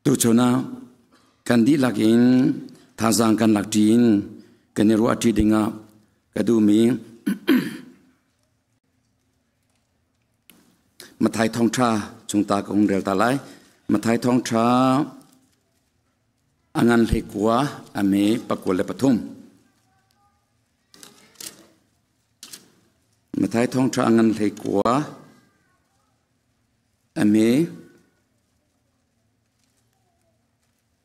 tu chona kan di lakin thazang kan laktin kan ru ati dinga kadu miมาไทยทองชาจงตากงเรียลตาไลมาไทยทองชาอังันเล็กว่าอเมปกวลปทุมมาไทยทองชาอังันเล็กว่าอเม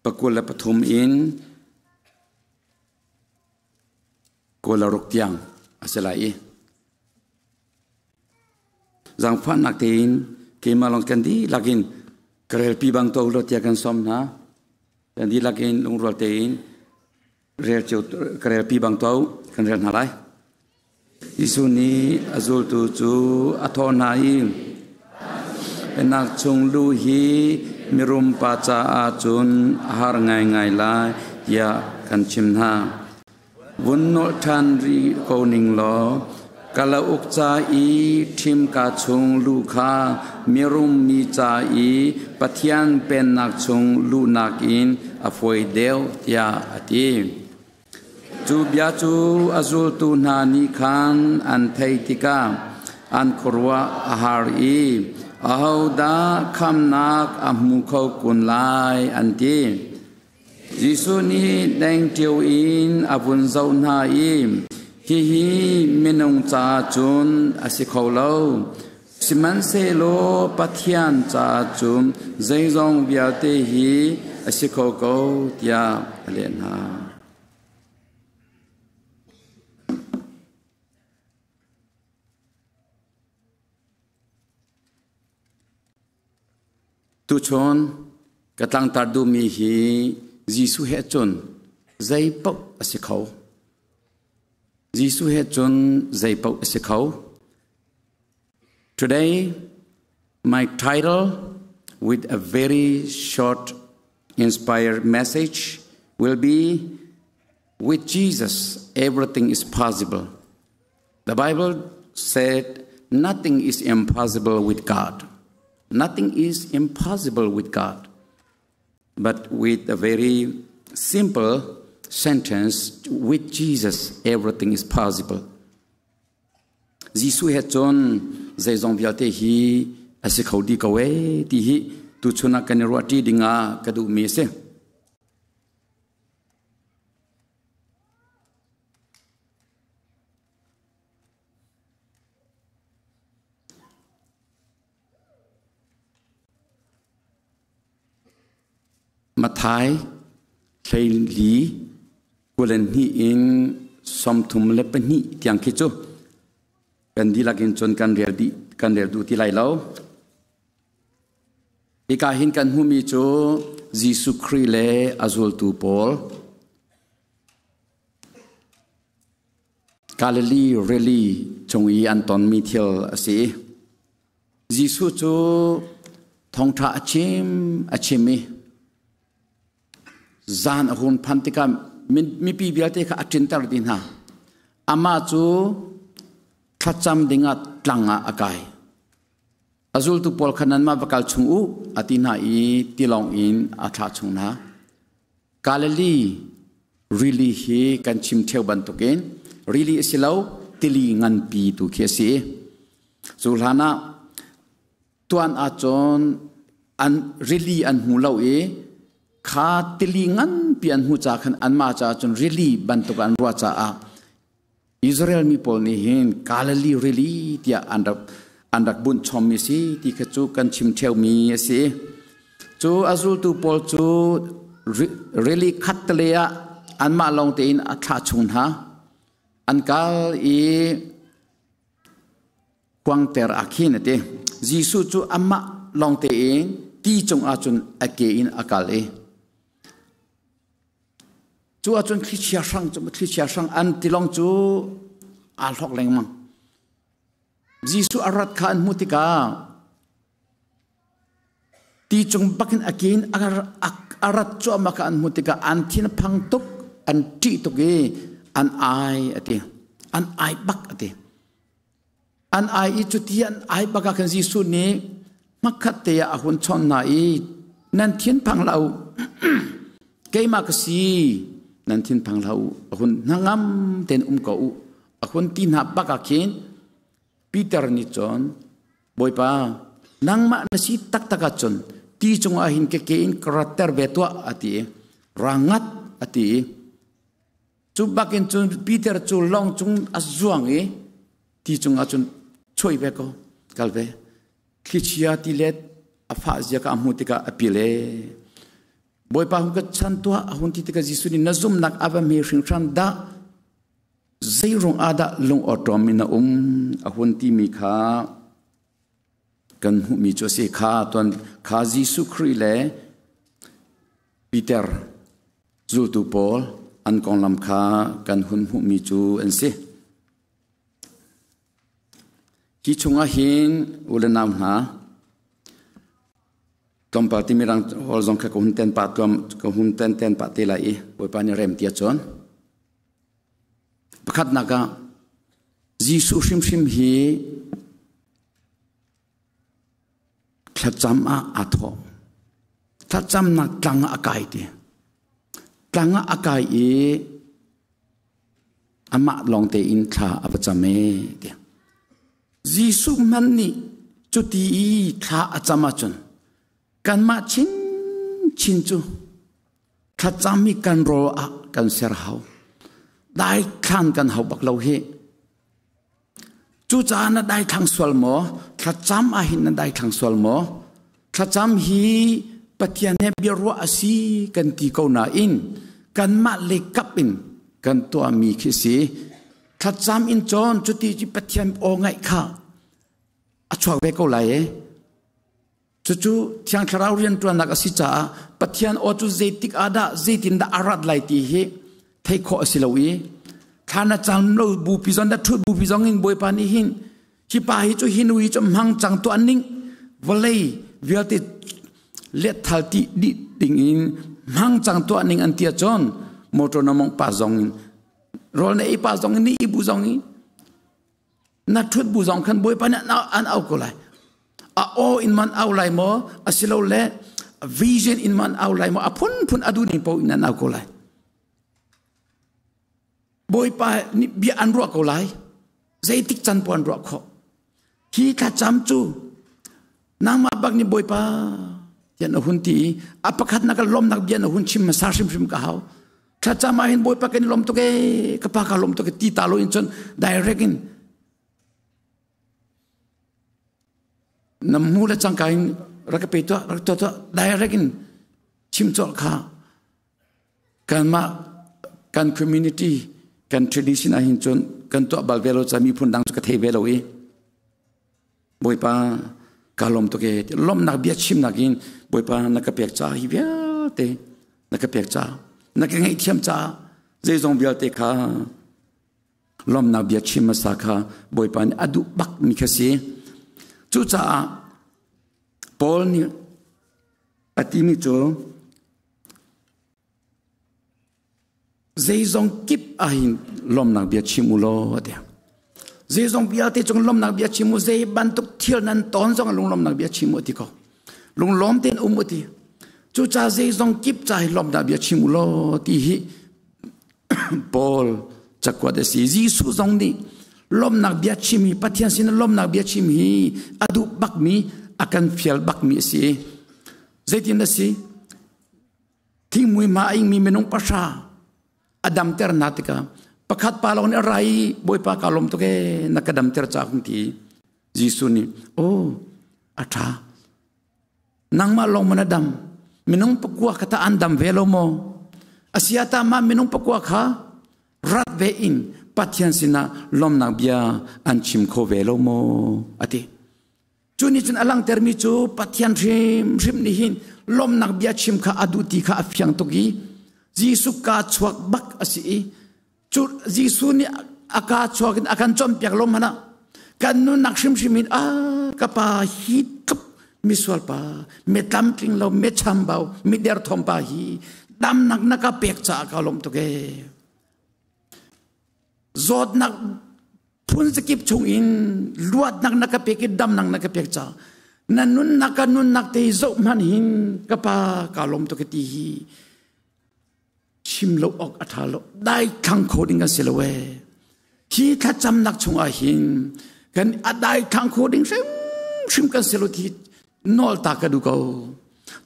ปกวลปทุมอินกวลรกเตียงอาศัยZang fan nak tein ke malong kan di lakin kerel pi bang tau lo tiakan som na kan di lakin long rol tein rel chau kerel pi bang tau kan rel halai isu ni azul tu chu athonai enak chung lu hi mirum pa cha a chun har ngai ngai la ya kan chim na vun no than ri ko ning lo Kala ukca i tim ka chung lu kha mirum mi cha i pathian pen nak chung lu nak in afoi deu tia ati chu bia chu azul tu na ni khan an thai tika an khorwa ahar i ahauda kham nak amu khau kun lai an ti jisu ni deng tiu in abun zau na i hi menong cha chun asikholo siman se lo pathian cha chum zaizong viate hi asikhoko tia alena tu chon katang tardu mi hi jisu he chun zai pok asikho Jisu he chun zai pau asikhau. Today, my title with a very short, inspired message will be, with Jesus, everything is possible. The Bible said, nothing is impossible with God. Nothing is impossible with God. But with a very simple sentence, with Jesus, everything is possible. Jisu he chon zai zong viate hi asikhau di kawe ti hi tu chuna kanero ati dinga kadu mi se Mathai Thai Li Kulen hi in som thum lepani tiang khichu kan di lakin chon kan rel du ti lai lo ika hin kan humi chu Jisu Christ le azul tu Paul Galilee really chongi anton mithial ase Jisu chu thong tha achimi zan ahun phantika mi pi biate kha atin tar din ha ama chu thacham dinga tlanga akai azul tu pol khanan ma bakal chung u atina i tilong in atha chung na Galilee really he kan chim theu ban to ken really isilau tili ngan pi tu khesi zulhana tuan a chon an really an hu lo e kha tilingan pian hu cha khan anma cha chun really bantuk an ro cha a Israel mi pol ni hin Galilee really tia andak bun chom mi si ti kha chu kan chim theu mi si chu azul tu pol chu really khat le a anma long te in a tha chun ha an kal i kwang ter akhin te Jisu chu amma long te in ti chong a chun ake in akale chú ở trên khi chia sang ăn thì long chú ăn học lành mang Jisu arat khan mutika ti chung bakin again arat cho maka an mutika an thin phang tuk an ti tuk ge an ai bak ate an ai i chu ti an ai baka kan Jisu ni makhat te ya ahun chon na i นันเทียนพังเราเกมากสีนันเทียนพังเราคนนางามเต็นกูคนตีนหับปากเขียนปีเตอร์นิจอนบอยป้านางมานสีตักตักจนตีจงอาหินเกอินกระเตอร์เบตัวอติรังัดอติจุบักอินจนปีเตอร์จูลองจงอาจวงตีจงอาจนช่วยเบก็กัลเบคิดยาติเลตอาฟาเซียกอามุติกาอภิเลบอยป้าหุกชันตัวหุ่นที่ติกาจิสุนีนัซุมนักอาบะเมริงชันดาใจรงอาดาลงอตรมินาหุ่นที่มีขากันหุมีจูเสขาตอนขาจิสุครีเลปีเตอร์จูตูปอลอันกองลำขากันหุนหุมีจูอันเสที่ชงอาหินอุลนามหาตอนปฏิมิรังฮอลซงกับหุ่นเต็นปัดกับหุ่นเต็นปัดเตลัยบอยปานี่เริ่มเตียจอนประคัดนักจิสุชิมฮีขจำอาทอขจำนักกลางอากาศดีกลางอากาศอามาลองเตอินข้าอภิจามเดียจิสุมันนี่จุดที่ข้าอาจามจนกันมาชินจูขจำมีกันรอกันเสียหาวได้ขันกันหาวบักเราเฮจูจานะได้ขังสวลหมอขจำอาหินนะได้ขังสวลหมอขจำฮีปฏิญาณเบียรัวอาศีกันตีเกาหนาอินกันมาเล็กกับอินกันตัวมีขี้สีขจำอินจอนจุดที่ปฏิญาณโอไงข้าอชวกเวกเอาไหลจู่ๆที่ยังคราวเรียนตัวนักศิษย์ปฏิญาณโอจุเจติกอาดาเจตินดาอารัดไหลตีเฮไทยข้อสิลวีท่านอาจารย์เราบูปิจอนดัดทุบูปิจองอินบอยปานิหินที่ป่าฮิจูหินุยจมหังจังตัวนิ่งวันเลยเวลติเล็ดทัลติดิดิงอินหังจังตัวนิ่งอันเตียจอนมอตรนมองป่าจองอินรอในป่าจองอินนี่บูจองอินนัดทุบูจองขันบอยปานี่อันเอาก็เลยโออินมันเอาไรมั้งสิเราเล่วิชั่นอินมันเอาไรมั้งพุ่นอดูนี่พออินนั้นเอาก็เลยบอยป้านี่เบียอันรัวก็เลยใจติกจันปวนรัวเขาที่ข้าจำจูนางมาบักนี่บอยป้ายันหุ่นที่ประคัดนักลมนักเบียนหุ่นชิมมาซาชิมกับเขาข้าจำมาเห็นบอยป้ากันลมตัวเกะปากลมตัวเกตีตาลอยจนได้เร็กินน้ำมูลจังกายรักไปตัวได้เร็กินชิมจอดข้ากันมากันคอมมูนิตี้กัน tradition อาหินจนกันตัวบัลเวโลจะมีพูนดังสุกเทเวโลบอยป้ากาลมตัวเกลมนักเบียชิมนักอินบอยป้านักเปียกจ้าฮิเวเตนักเปียกจ้านักไงเทียมจ้าเจจงเบียเตค่ะลมนักเบียชิมมาสักค่ะบอยป้าอดุบักมีแค่สิจู่จ้าปอลนี่ปฏิมิโจเจจงกิบอาหินลมนักเบียชิมุโลเดียเจจงเบียที่จงลมนักเบียชิมุเจบันทุกเที่ยวนั้นตอนจงลงลมนักเบียชิมุที่เขาลงล้อมเต็นมุที่จู่จ้าเจจงกิบใจลมนักเบียชิมุโลที่ฮิปอลจักรวาลสีจีสุจงนี่ลมนักเบียชิมีปฏิญาณสินลมนักเบียชิมีอดุบักมีอาการเฟียลบักมีสิเจตินสิที่มวยมาเองมีเมนงปัชชาอดัมเตอร์นาติกาประคัดปาลอนอะไรบอยปากาลมตัวเกนักดัมเตอร์จากุนทีจิสุนีโอ้อาชานางมาลงมันดัมมินงปกัวคาตาอันดัมเวโลโมอาศิยาตามามินงปกัวขารัดเวอินปัจจัยสินะลมนักเบียอันชิมโคเวโลโมอติจุนี่จุนอลังเตอร์มิจูปัจจัยริมนี่หินลมนักเบียชิมข้าอดุติข้าอฟิยังตุกีYesus ka chuak bak asi chu Yesus ni aka chuak akan chom piak lom hana kan nu nakshim shimin ka pa hi tup miswal pa metam kling lo me chambau mi der thom pa hi dam nak naka pek cha ka lom to ke zot nak phun skip chung in luat nak naka pek dam nak naka pek cha nanun nak te zo man hin kapa kalom to keti chim lo ok athalo dai khang khoding ka silawe hi tha cham nak chunga hin kan adai khang khoding sim kan selo thi nol ta ka du ko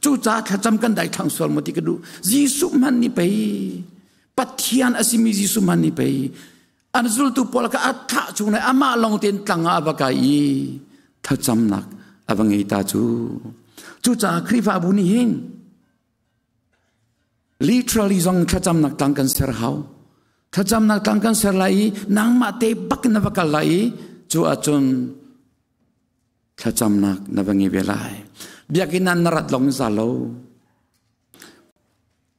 chu cha tha cham kan dai khang sol moti ka du jisu man ni pe pathian asimi jisu man ni pe anzul tu pol ka atha chunga ama long ten tlanga abakai tha cham nak abangi ta chu cha khrifa bu ni hin literally zong tha cham nak tang kan ser hau tha cham nak tang kan ser lai nang ma te bak na bakal lai chu achun tha cham nak na bangi belai biakinan narat long za lo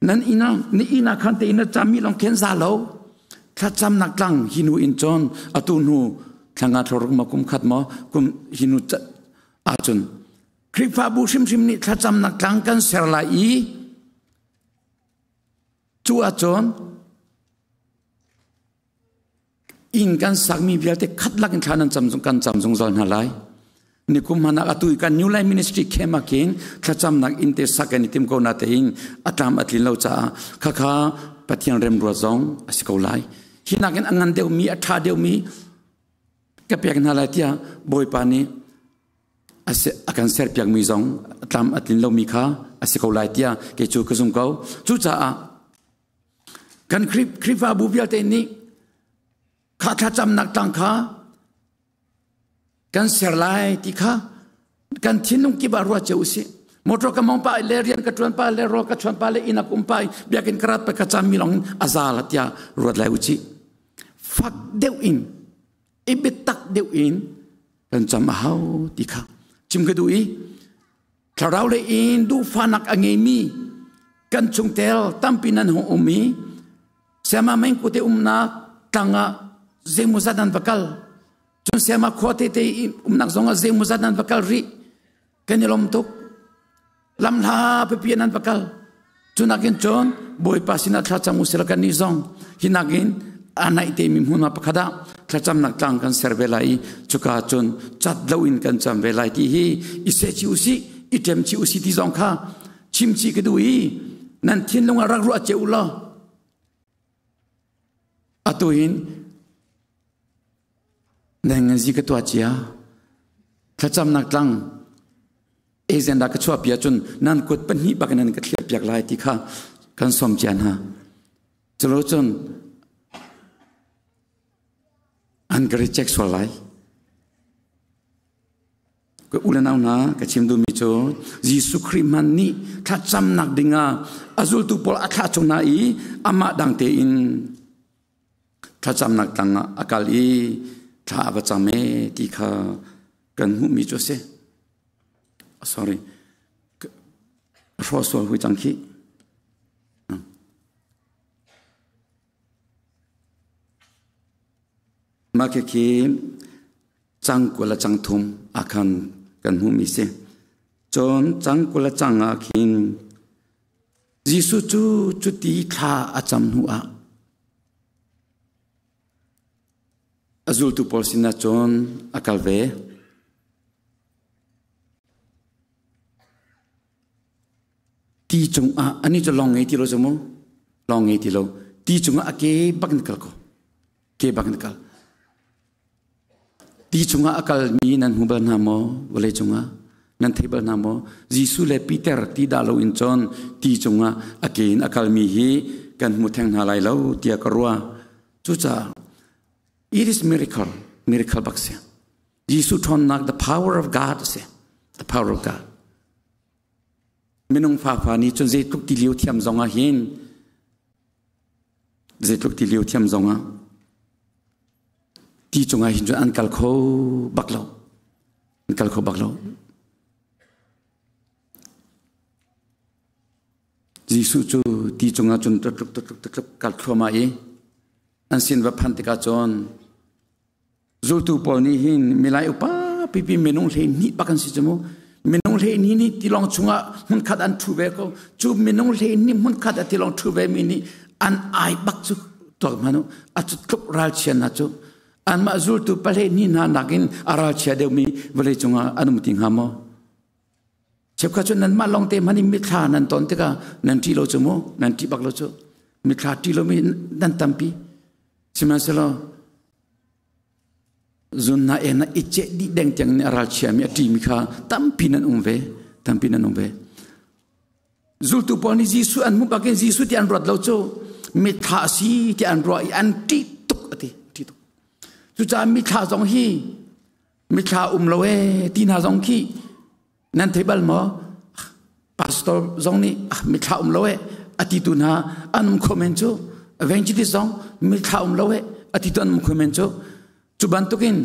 nan ina ni ina khan te ina chami long ken za lo tha cham nak tang hinu in chon atu nu thanga thorok ma kum khat mo kum hinu achun kripa bu sim ni tha cham nak tang kan ser lai chu achon in kan sakmi bialte khatlak in thanan chamjung kan chamjung zon halai ni kum hana atu kan new life ministry khema kin thacham nak inte sakani tim ko na te hing atam atlin lo cha kha pathian rem ro zong asiko lai hinakin angan deu mi atha deu mi kapyak na lai tia boy pani ase akan ser pyak mi zong atam atlin lo mi kha asiko lai tia ke chu kusum ko chu cha kan kripa bu bialte ni kha thacham nak tang kha kan serlai tikha kan thinung ki barwa cheusi motor ka mong pa le rian ka tuan pa le ro ka chuan pa le ina kum pai biakin karat pa ka cham milong azala tia ruat lai uchi fak deu in ibitak deu in kan cham hau tikha chim ka dui tharau le in du fanak angemi kan chungtel tampinan ho umi sama main ku te umna tanga zemuzadan bakal chun sema khote te umnak zonga zemuzadan bakal ri kanilom tok lamla pepianan bakal chunakin chon boy pasina thachamu selakan ni zong hinagin anai te mi huna pakhada thacham nak tang kan servelai chuka chun chat lawin kan cham velai ti hi ise chi usi item chi usi ti zong kha chim chi kedui nan thin longa rak ru che ula atuin dengan zika tua chia thacham nak tlang agenda ka chua pia chun nan kot panhi bakanan ka thliap yak lai ti kha kan som chian ha chlo chun an gari check so lai ko ulanau na ka chimdu mi cho jisu khriman ni thacham nak dinga azul tu pol atha chung na I ama dang te in thacham nak tang akal I tha abachame ti kha kan hu mi chose sorry rosol hui changki ma ke ki chang kula chang thum akan kan hu mi se chon chang kula chang akin jisu chu ti tha acham hu a azul tu polsina chon akalve ti chung a ani cho long ti lo jomo long ti lo ti chung a ke bakn kal ko ke bakn kal ti chung a akal mi nan hubal na mo wale chung a nan thebal na mo jisu le peter ti da lo in chon ti chung a akin akal mi hi kan mu thang na lai lo tia karwa chu cha it is miracle bakse jisu thon nak the power of god se the power of god menung fa ni chun je tuk ti liu thiam zonga hin je tuk ti liu thiam zonga ti chunga hin an kal kho baklo jisu chu ti chunga chun tuk kal khoma e an sin va phantika chon zultu pol ni hin milai upa pipi menung le ni bakan si chamo menung le ni tilong chunga mun khat an thu ve ko chu menung le ni mun khat tilong thu ve mi ni an ai bak chu to manu a chu tuk ral chen na chu an ma zultu pale ni na nakin aral che de mi vale chunga anumuting hamo เช็บข้าจนนั้นมาลองเต็มมันนี่มิทานันตอนเตก็นันที่เราจะโมนันที่บักเราจะมิทาที่เราไม่นันตัมปีใช่ไหมสิล่ะจุนน่าเอ็นอิเจดีแดงจังเนี่ยราชามีอดีมิข้าตัมปีนันเวตัมปีนันเวจุลตุปอนี่ยิสุอันมุบักเกยิสุที่อันรอดเราจะมิทาสีที่อันรออันที่ตุกที่ตุกจุจ้ามิทาสองฮีมิทาเราที่น่าสองฮีนั่นเทเบิลมอพาสตอร์สองนี่มิทาเราอธิตุนาอันมุขเมนโจเวนจิติสองมิทาเราอธิตุอันมุขเมนโจจุบันตุกิน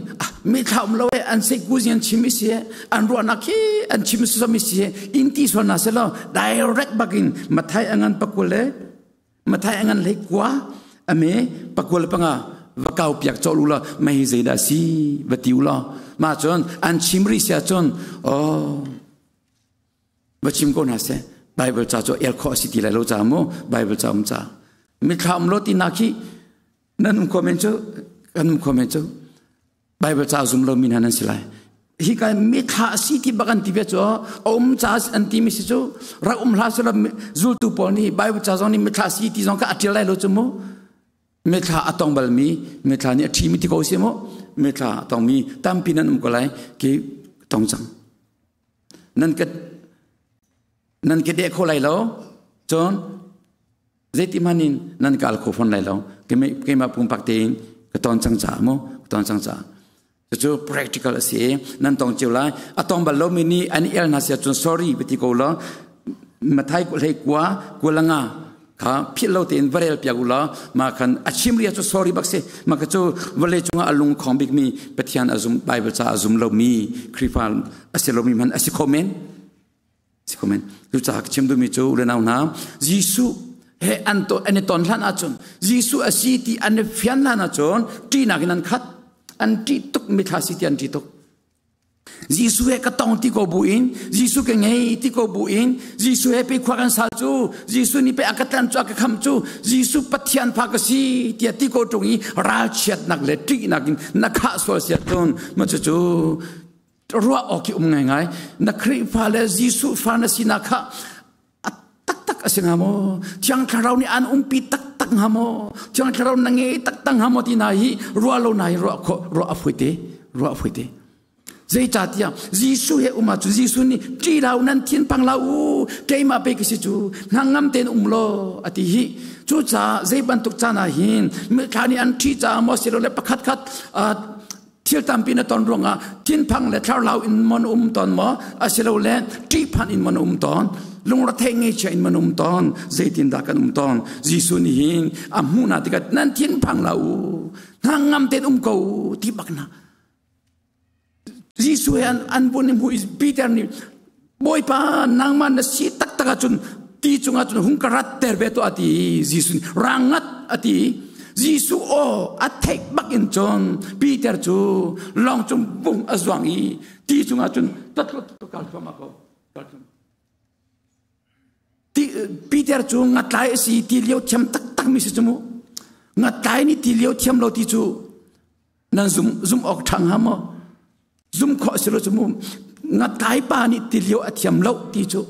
มิทาเราอันเซกุzianชิมิเสียอันรัวนักฮีอันชิมิสมิเสียอินที่ส่วนนั้นเสร็จแล้ว direct บักินมาไทยอันปักกุเลมาไทยอันเล็กกว่าอเมปักกุเลปังอ่ะว่าเก่าเปียกโจลุละไม่เสียดายสิบัติวละมาจนอันชิมริเสียจนโอ้บัชิมก็น่าเสียไบเบิลจ้าโจเอลคอสิติเลยเราจ้าโมไบเบิลจ้าจ้ามิทามโลตินักฮีนั่นคอมเมนต์กันคอมเมนต์ไบเบิลจ้าซุมโลมินานันสิไลฮิกายมิทาสิติบักันติเวจโอมจ้าอันติมิสิโจรักลาสละจูลตุปอนี่ไบเบิลจ้าจงนี่มิทาสิติจงก็อัติไลโลจโมมิทาอัตองบัลมีมิทานี่ทีมิติโกเซโมมิทาตองมีตามปีนั้นก็ไลกีตองจังนั่นก็เด็กคนไรแล้วจนเจติมานินนั่นก็อัลโคฟอนไรแล้วก็มาปุ่มปักเตงก็ตอนจังจ่าโมตอนจังจ่าจะ practical เสียนั่นต้องเจ้าไรอะตองบัลโลมินีอันนี้เอลนาเสียจน sorry ไปที่กูละมาไทยกูเลยกว่ากูละงาข้าพิลเราเต็นวเรลเปียกุละมาคันอาชิมเรียจะ sorry บักเสมาก็จะวเลจงอาลุงของบิ๊กมีปฏิญาณอาซุมไบเบิลจ้าอาซุมเรามีคริฟาลอาศัยเรามีมันอาศัยคอมเมนต์สิคอมเมนต์รู้จักชิมดูมิจูเรื่องน้ำยิสุเฮอันโตอันนี้ตอนหลังอาจารย์ยิสุอาศัยที่อันนี้ฟิอันหลังอาจารย์ที่นักนั้นขัดอันที่ตุกมิทาสิที่อันที่ตุกยิสุเฮก็ต้องที่กูบุอินยิสุก็ไงที่กูบุอินยิสุเฮไปขวางสัลจูยิสุนี่ไปอักตันจูอักขมจูยิสุปฏิญาณพากษีที่กูตรงนี้ราชดนักเล็ดนักนักข้าสวดเสียตนมันจะจูรัวออกที่ง่ายๆนักคริฟาเลยิสุฟานาสินักข้าตักอาศัยงามโมที่อังคารนี่อันปีตักงามโมที่อังคารนั่งตักงามโมที่ไหนรัวโลไหนรัวอฟุยเตเจจัดยายิสุเฮอุมาจูยิสุนี่ที่เรานั้นทิ้งพังเราเกี่ยมาไปกิสิจูนางงามเต็นโลอติฮิจูจ้าเจบันตุกจานาหินเมื่อคราวนี้อันที่จ้ามอสิโรเลปะคัดเที่ยวตามปีนตอนรงทิ้งพังและเท่าเราอินมันตอนหมออาศิโรเลที่พันอินมันตอนลงรัฐเงยเชอินมันตอนเจตินดากันตอนยิสุนี่หินอามูนาติกัดนั้นทิ้งพังเรานางงามเต็นเขาที่บักนายิสุอันบุญมุอิสปีเตอร์นี่บอยปานางมันสิตักจนตีจงอาจนหุงกระดเตอร์เบตอติยิสุรังัดอติยิสุโออัตเทกบักอินจนปีเตอร์จูลองจงบุ้งอจวงอีตีจงอาจนตัดตัวการทำมาเขาตีปีเตอร์จูงัดไล่สิตีเลี้ยวเทียมตักมิสจมูงัดไล่นี่ตีเลี้ยวเทียมเราตีจูนั่นซุ่มออกทางหามซุ่มขอสิโรจมูงัดไล่ปานี่ตีเลี้ยวเทียมเราตีจู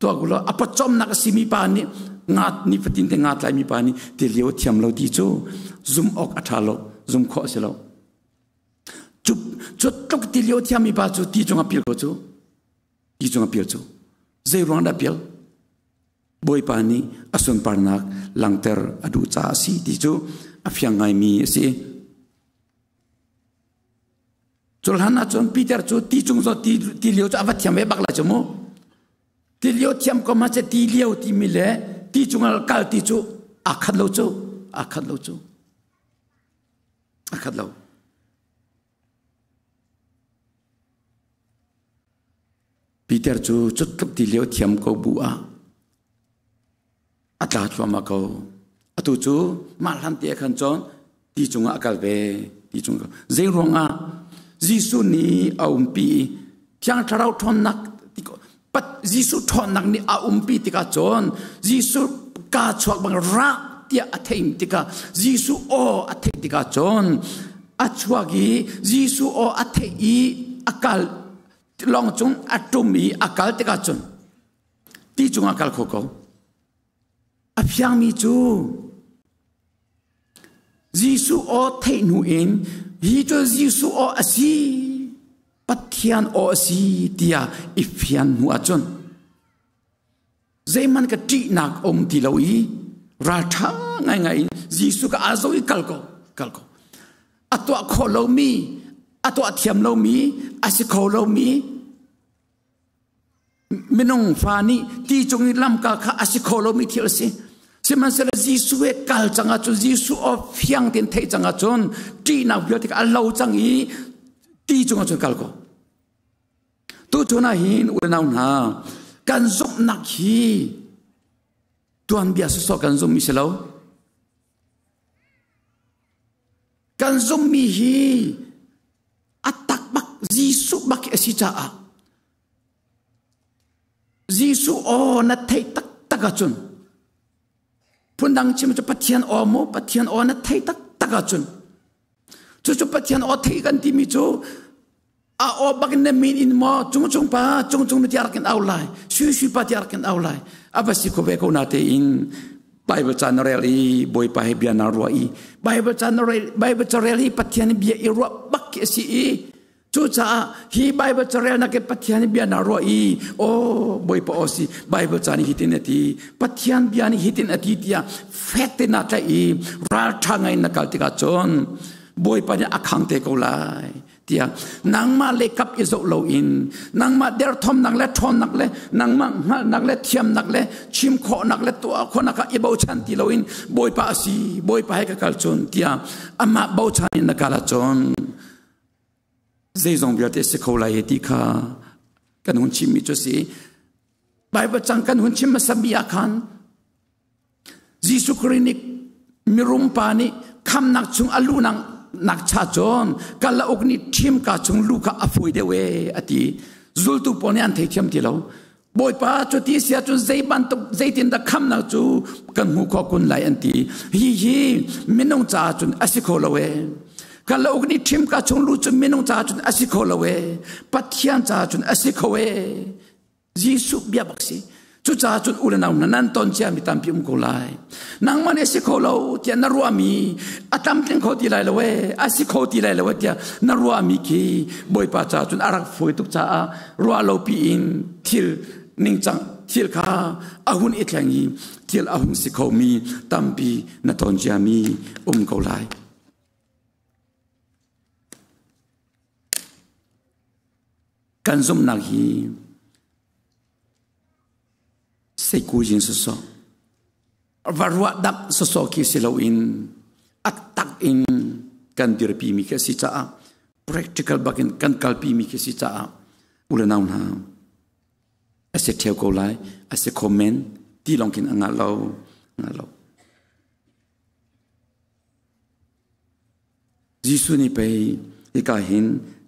ตัวกุลอปจอมนักสิมีปานี่งัดนี่ปฏิทินงัดไล่มีปานี่ตีเลี้ยวเทียมเราตีจูซุ่มออกอัฐาโลซุ่มขอสิโรจุดตกตีเลี้ยวเทียมมีปาจูตีจงอภิลจูตีจงอภิลจูเจรวนดับเปิลบอยปานี่อสุนปานักหลังเตอร์อดูจ้าสีตีจูอภิยังไงมีสิจุลหันอาจารย์ปีเตอร์จูตีจงโซตีเลี้ยวจะอวัตยามเวบักลาจมูตีเลี้ยวเทียมก็มาจะตีเลี้ยวที่มีเล่ตีจงอัลกัลตีจูอาคัดโลจูปีเตอร์จูจุดกับตีเลี้ยวเทียมก็บัวอัตราชัวมาเขาอัตุจูมาลันเตียขันจอนตีจงอากัลเวตีจงก็เจรงยิสุนี่อาปีที่อังเราทนนักปัดยิสุทนนักนี่อาปีติกาจอนยิสุกาชวกบางรักที่อัฐิมติกายิสุโออัฐิติกาจอนอัชวกียิสุโออัฐิอากัล long chung atumi akal te ka chun ti chung akal khoko aphyang mi chu Jisu o thei nu in hi cho Jisu o asi pathian o asi tia ifyan nu achon Zayman ka ti nak ti lawi ra tha ngai Jisu ka azoi kalko atwa kholo mi atwa thiam lo mi asi kholo mi minong fani ti chung lam ka kha asi kholo mi thil si Seman sela Jisu e kal changa chun Jisu o phiang tin thei changa chun ti na biotik allo changi ti chunga chun kalko tu chuna hin unaw na kan zok nak hi tuan biasa so kan zum mi selo kan zum mi hi atak bak Jisu bak esi cha a Jisu o na thei tak takachun Pundang chim cho pathian o mo pathian o na thei tak takachun cho pathian o thei kan ti mi cho a o bak na min in mo chung pa chung na tiar kan aulai shu pa tiar kan aulai abasi ko be ko na te in Bible channel i boy pa he bian na roi Bible channel i pathian bia i ro bak si i chu cha hi Bible channel na ke pathian bia na roi o boy pa osi Bible channel hitin ati pathian bia ni hitin ati tia fete na ta i ra thangai na kal tika chon boy pa ni akhang te ko lai tia nang ma le kap izo lo in nang ma der thom nang le thon nak le nang ma nak le thiam nak le chim kho nak le to kho nak i bo chan ti lo in boy pa si boy pa ka kal chon tia ama bo chan na kala chon Zayzong biate se ko lai ti kha kan hun chim mi cho si Bible chang kan hun chim masabi akhan Jisu Krinik mirum pani kham nak chung alu nang nak cha chon kala okni thim ka chung lu ka afoi de we ati zultu pone an thei thiam ti lo boy pa cho ti sia chun zai ban to zai tin da kham na chu kan hu kho kun lai an ti hi minong cha chun asikho lo we Kalau ogni tim ka chung lu chun minong cha chun asikho lo we pathian cha chun asikho we Jisu bia baksi chu cha chun ulanaw na nan ton chia mi tam pi ko lai nang man asikho lo tia na ruami atam tin kho ti lai lo we asikho ti lai lo we tia na ruami ki boy pa cha chun arak foi tuk cha ruwa lo pi in thil ning chang thil kha ahun itlangi thil ahun sikho mi tam pi na ton chia mi ko lai Kan zum nak hi se ku jin so varwa dap so ki silo in atak in kan dirpi mi ke si cha practical bakin kan kalpi mi ke si cha ulanaw na ase theo ko lai ase comment ti longkin angalo Jisu ni pe ikahin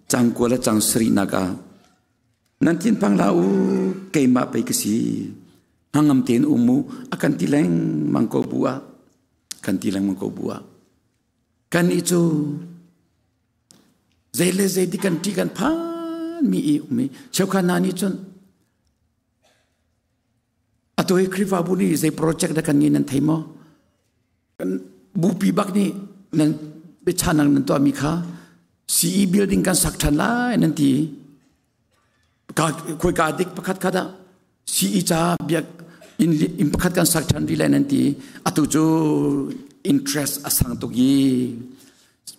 chang ko la chang sri naga Nantin pang lau kay mapay kasi hangam tin umu akan tilang mangko bua kan itu zele zedi kan tikan pan mi umi chaukan nani chun ato kriva buni zai project da kan ni nan thaimo kan bupi bak ni nan bechanang nan to amika CE building kan saktan la nanti koi ka dik pakhat kada si cha biak in pakhat kan saktan di nanti atu jo interest asang to gi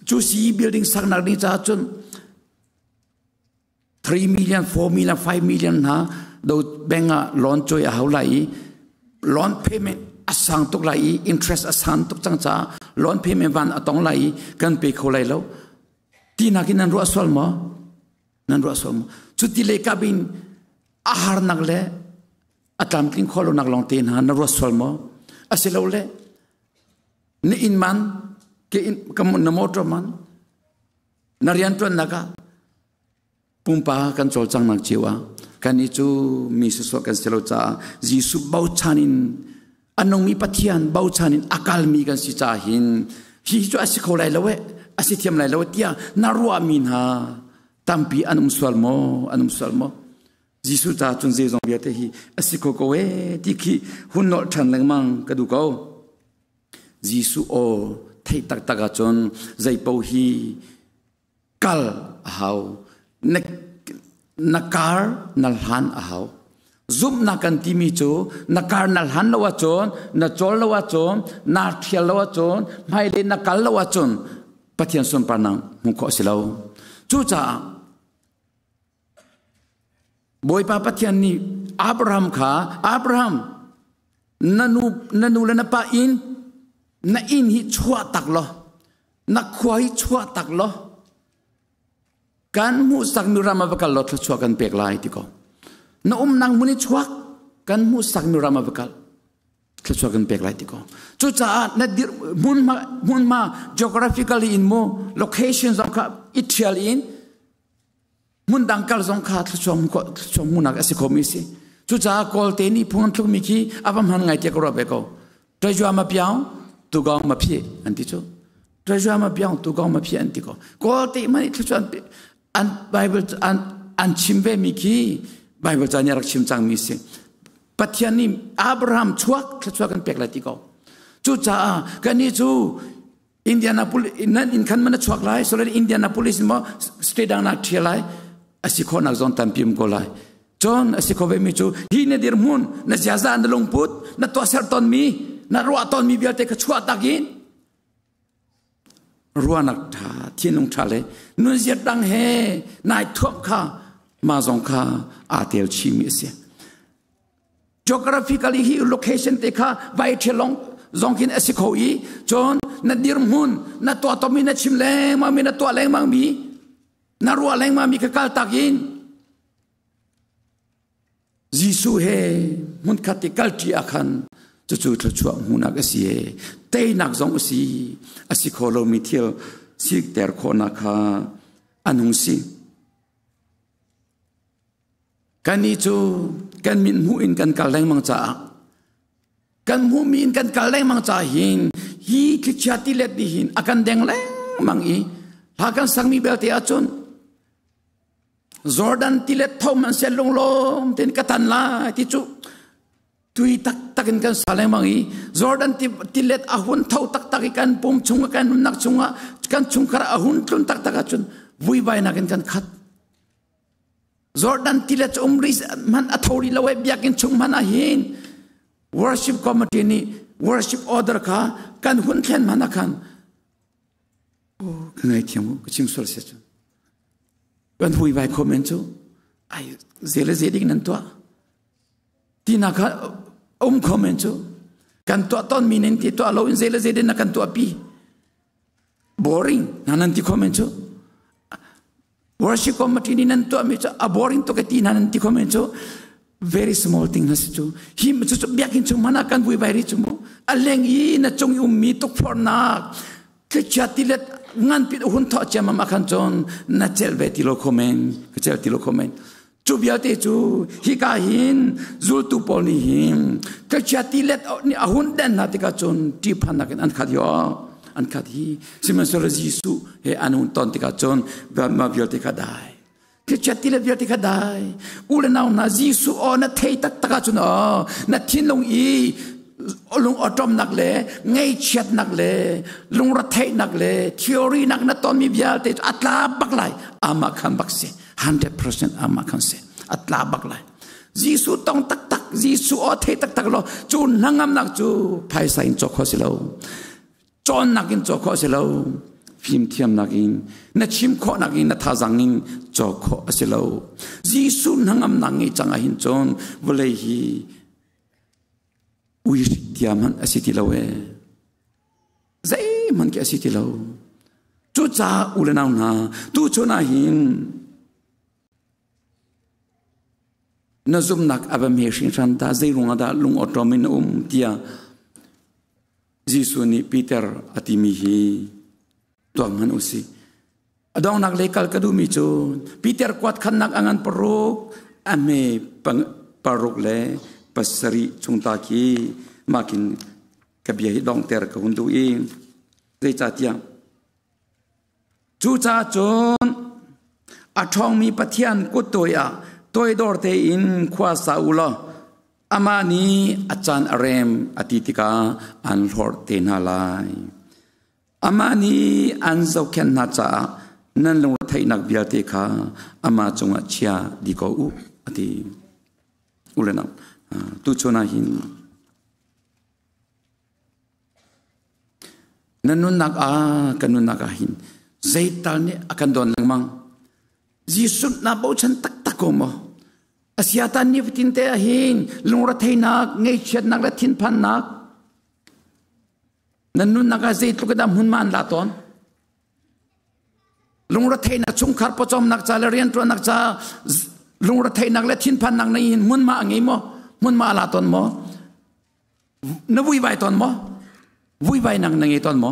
chu si building sak nak ni cha chun 3 million 4 million 5 million ha do benga loan choi a haulai loan payment asang tok lai interest asang tok chang cha loan payment van atong lai kan pe kholai lo ti nakin ru aswal mo Cuti le kabin ahar nagle atam king kholo nak long ten ha na rosol mo asilo le ni in man ke in kam na motor man narian ton naga pumpa kan chol chang nak jiwa kan ichu mi so kan selo cha Jisu bau chanin anong mi pathian bau chanin akal mi kan si cha hin hi chu asikho lai lawe asithiam lai lawe tia na ruwa min ha tampi anum swalmo Jisu ta chun je zong bia te hi asiko ko we ti ki hunol than leng mang ka du ko Jisu o thei tak taka chon zai po hi kal hau nakar nalhan ahau zum na kan ti mi chu nakar nalhan lawa chon na chol lawa chon na thial lawa chon mai le nakal lawa chon pathian son panang mu ko silau chu cha boy pa pathian ni Abraham kha Abraham nanu le na pa in na in hi chua tak lo na khoi chua tak lo kan mu sak mi rama bakal lo chua kan pek lai ti ko na nang muni chua kan mu sak mi rama bakal chua kan pek lai ti ko chu cha na dir mun ma geographically in mo locations of Israel in mun dangkal zong kha chua mu nak asi komi si chu cha kol te ni phun thuk mi ki abam han ngai te ko be ko trajua ma piao tu gong ma phi an ti chu trajua ma piao tu gong ma phi an ti ko kol te mani chua an Bible an chimbe mi ki Bible cha nyarak chim chang mi se pathian ni Abraham chuak kan pek la ti ko chu cha kan ni chu Indianapolis in kan man chuak lai so le Indianapolis mo state dang na thialai asiko nak zon tampim ko lai John asiko be mi chu hi ne dir mun na jaza an longput na to ser ton mi na ruwa ton mi biate ka chua takin ruwa nak tha thinung tha le nun zia dang he nai thom kha ma zong kha atel chi mi se geographically hi location te kha vai thelong zong kin asiko I John na dir mun na to mi na chim le ma mi na to leng mang mi na ruwa leng ma mi ka kal takin Jisu he mun khati kalti akhan chu chua huna ka si te nak zong si asiko lo mi thiel sik ter khona kha anung si kani chu kan min mu in kan kal leng mang cha kan mu min kan kal leng mang cha hin hi ki chati let di hin akan deng leng mang I ha kan sang mi bel te achon Jordan tilet thau man se long long ten katan la ti chu tui tak takin kan saleng mangi Jordan tilet ahun thau tak tak kan pum chunga kan nak chunga kan chungkara ahun tlun tak tak achun vui bai na kan khat Jordan tilet umris man athori lawe biakin chung man ahin worship committee ni worship order ka kan hun thlen man khan o ngai thiam ko chim sol se chu kan hui vai comment chu ai zele zeding nan to tina kha comment chu kan to ton minen ti to alo in zele zedin na kan to pi boring nanan ti comment chu worship committee ni nan to mi chu a boring to ka ti nanan ti comment chu very small thing has chu him chu biakin chu mana kan hui vai ri chu mo aleng I na chung mi tok for na ke chatilet ngan pit hun tho chama makhan chon na chel ve ti lo comment ke chel ti lo comment chu bia te chu hi ka hin zul tu pol ni him ke chati let ni ahun den na te ka chon ti phan na an khat yo an khat hi siman so Jisu he anun ton te ka chon ba ma bia te ka dai ke chati let bia te ka dai ule naw na Jisu o na thei tak taka chun o na thin long I lung atom nak le ngai chet nak le lung ra thei nak le theory nak na ton mi bia te atla baklai ama khan bakse 100% ama khan se atla baklai Jisu tong tak tak Jisu o thei tak tak lo chu nangam nak chu phai sain chokho silo chon nakin chokho silo phim thiam nakin na chim kho nakin na thazangin chokho silo Jisu nangam nangi changa hin chon vole hi ui tiaman asiti lawe zai man ke asiti law chu cha ulenaw na tu chona hin na zum nak aba me shin ran da zai runga da lung otomin tia Jisu ni Peter atimi hi tuang man usi adong nak lekal kadu mi chu Peter kwat khan nak angan paruk ame paruk le pasari chungta ki makin kabia hi dong ter ka hundu I dei cha tia chu cha chon Atong mi pathian kutoya toy dorte in khwa saula amani achan arem atitika an lord tenalai amani an zauken na cha nan long thai nak bia te kha ama chunga chia diko u ati ulena tu chona hin nanun nak kanun nak hin zaital ne akan don langmang jisut na bo chan tak takomo asiatan ni tin te hin lungra thai nak ngei chet nak la thin phan nak nanun nak zait lu kadam hun man la ton lungra thai nak chung khar po chom nak cha la rian tro nak cha lungra thai nak la thin phan nak nei hin mun ma ngei mo mun ma la ton mo na vui vai ton mo vui vai nang ngei ton mo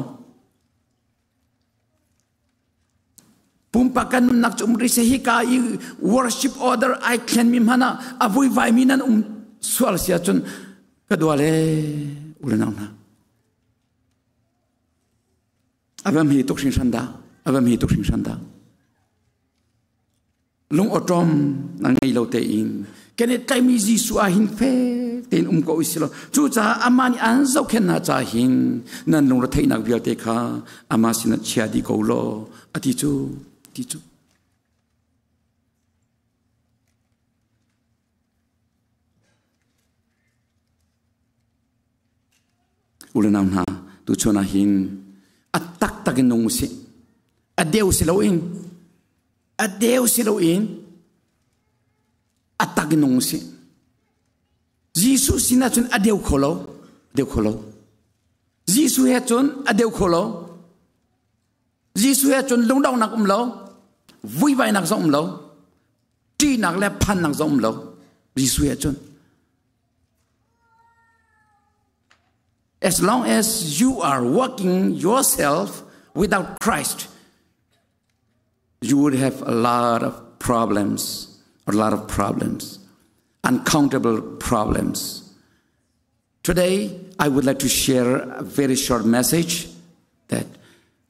pumpakan nak umri sehika worship order I can mi mana avui vai minan swal sia chun kadwale ulenang na abam hi tok sing sanda lung otom nang nei lo te in kenet kai mi jisu a hin fe ten ko isilo chu cha amani an zau khen na cha hin nan lung ra thai nak bial te kha ama sin chia di ko lo ati chu ti chu ulenam na tu chona hin atak takin nung si adeu siloin atak nung si Jesus sina chun adeu kholo Jesus he chun adeu kholo Jesus he chun lung dong nak lo vui vai nak zong lo ti nak le phan nak zong lo Jesus he chun as long as you are working yourself without Christ you would have a lot of problems, uncountable problems. Today, I would like to share a very short message that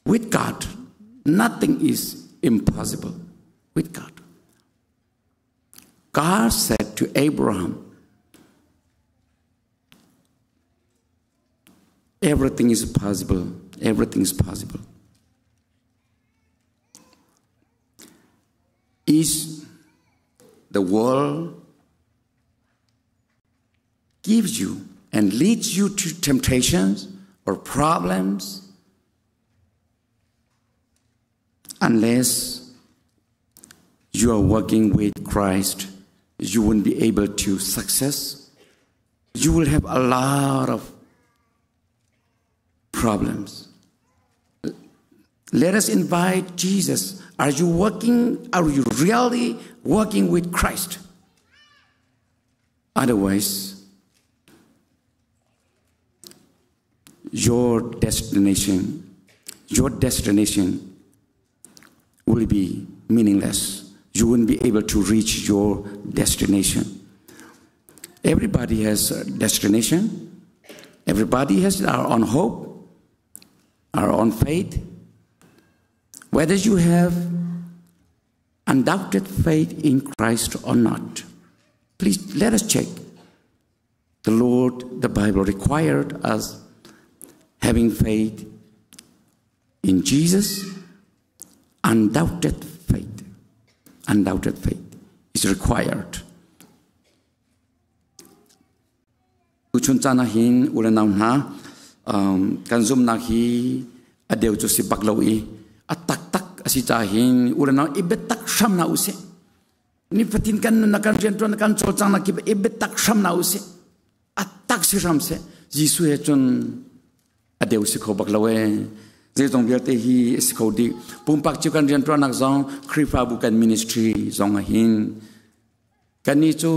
with God, nothing is impossible. With God. God said to Abraham, everything is possible. Everything is possible. Is the world gives you and leads you to temptations or problems unless you are working with Christ, you won't be able to success. You will have a lot of problems. Let us invite Jesus. Are you really working with Christ? Otherwise, your destination will be meaningless. You won't be able to reach your destination. Everybody has a destination. Everybody has our own hope, our own faith. Whether you have undoubted faith in Christ or not, please let us check. The Lord, the Bible required us having faith in Jesus. Undoubted faith is required. Uchun chana hin ulanam na kanzum na hi adeu chu si baklawi atak tak asi chahin ulanam ibetak sham na use ni fatin kan na kan jentron kan chol chang na ki ibetak sham na use atak si ram se jisu he chun adeu si kho baklawe je jong biate hi is kho di pumpak chu kan jentron nak zong kripa bukan ministry zong hin kan ni chu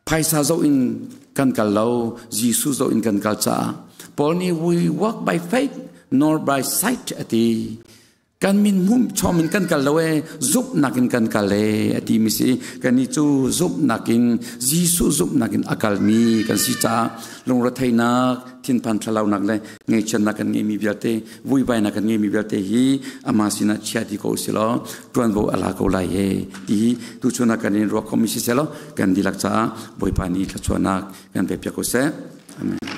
paisa zo in kan kalau jisu zo in kan kalcha Paul ni we walk by faith nor by sight ati กันมินมุมชอมินกันกันเลยซุบนักินกันกันเลยที่มิสิกันนี่จูซุบนักินจีสุซุบนักินอากาศมีกันสิจ้าลงรถไทยนักทินพันทลาวนักเลยไงฉันนักกันไงมีเบียเตวุ้ยใบนักกันไงมีเบียเตฮีอามาสินะเชียดีโกสิลอตวนโบอลาโกไลเฮที่ทุชนักกันนี่รัวคอมมิสิเซลกันดีลักจ้าบอยปานีขชวนักกันเปียกโกเซอเมน